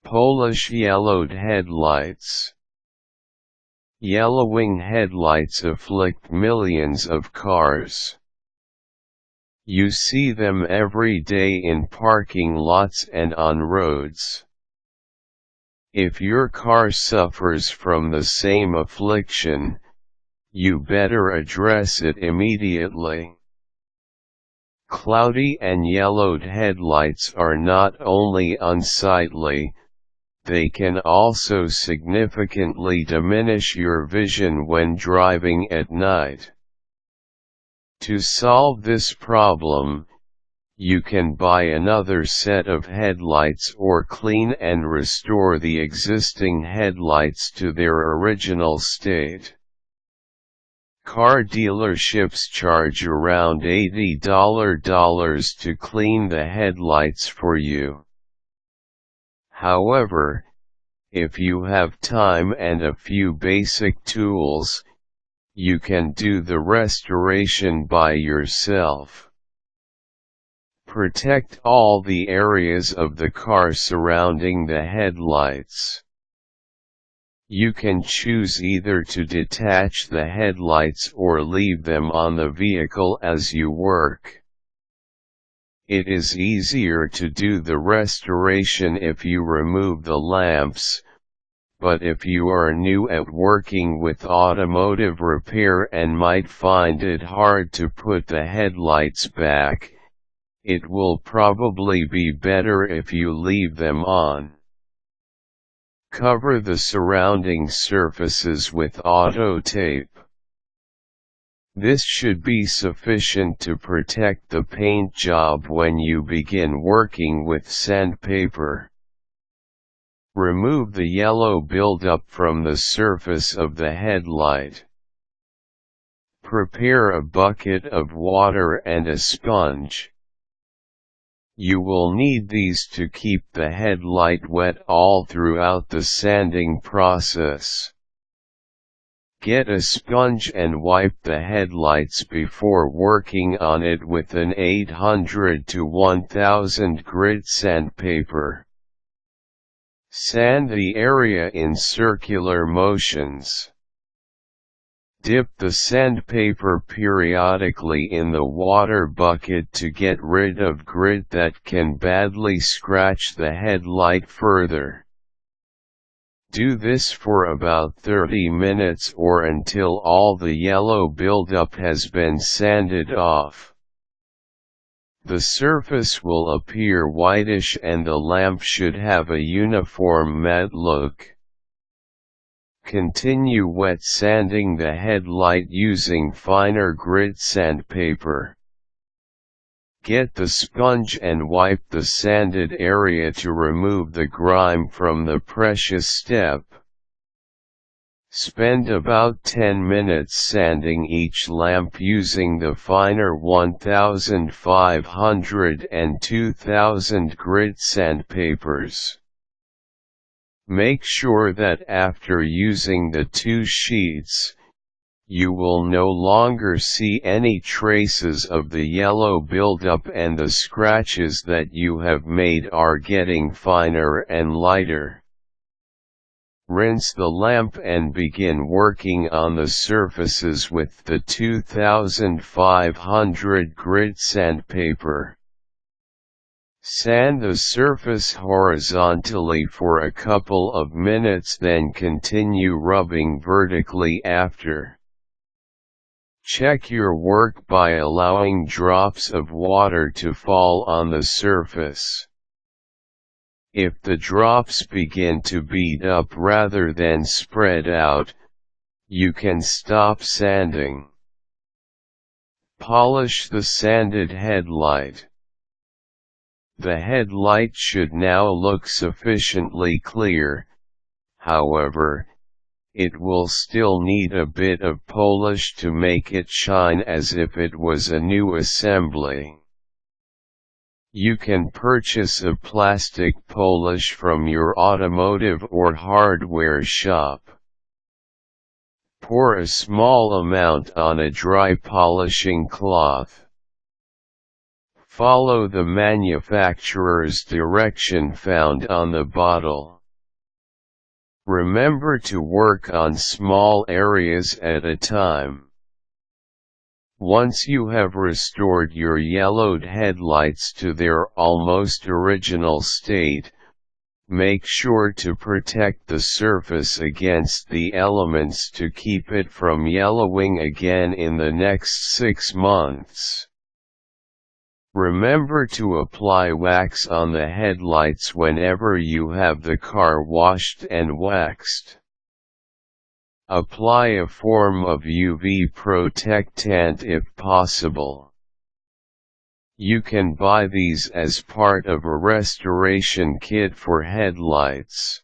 Polish yellowed headlights. Yellowing headlights afflict millions of cars. You see them every day in parking lots and on roads. If your car suffers from the same affliction, you better address it immediately. Cloudy and yellowed headlights are not only unsightly, they can also significantly diminish your vision when driving at night. To solve this problem, you can buy another set of headlights or clean and restore the existing headlights to their original state. Car dealerships charge around $80 to clean the headlights for you. However, if you have time and a few basic tools, you can do the restoration by yourself. Protect all the areas of the car surrounding the headlights. You can choose either to detach the headlights or leave them on the vehicle as you work. It is easier to do the restoration if you remove the lamps, but if you are new at working with automotive repair and might find it hard to put the headlights back, it will probably be better if you leave them on. Cover the surrounding surfaces with auto tape. This should be sufficient to protect the paint job when you begin working with sandpaper. Remove the yellow buildup from the surface of the headlight. Prepare a bucket of water and a sponge. You will need these to keep the headlight wet all throughout the sanding process. Get a sponge and wipe the headlights before working on it with an 800 to 1000 grit sandpaper. Sand the area in circular motions. Dip the sandpaper periodically in the water bucket to get rid of grit that can badly scratch the headlight further. Do this for about 30 minutes or until all the yellow buildup has been sanded off. The surface will appear whitish and the lamp should have a uniform matte look. Continue wet sanding the headlight using finer grit sandpaper. Get the sponge and wipe the sanded area to remove the grime from the precious step. Spend about 10 minutes sanding each lamp using the finer 1500 and 2000 grit sandpapers. Make sure that after using the two sheets, you will no longer see any traces of the yellow buildup and the scratches that you have made are getting finer and lighter. Rinse the lamp and begin working on the surfaces with the 2500 grit sandpaper. Sand the surface horizontally for a couple of minutes, then continue rubbing vertically after. Check your work by allowing drops of water to fall on the surface. If the drops begin to bead up rather than spread out, you can stop sanding. Polish the sanded headlight. The headlight should now look sufficiently clear, however, it will still need a bit of polish to make it shine as if it was a new assembly. You can purchase a plastic polish from your automotive or hardware shop. Pour a small amount on a dry polishing cloth. Follow the manufacturer's direction found on the bottle. Remember to work on small areas at a time. Once you have restored your yellowed headlights to their almost original state, make sure to protect the surface against the elements to keep it from yellowing again in the next 6 months. Remember to apply wax on the headlights whenever you have the car washed and waxed. Apply a form of UV protectant if possible. You can buy these as part of a restoration kit for headlights.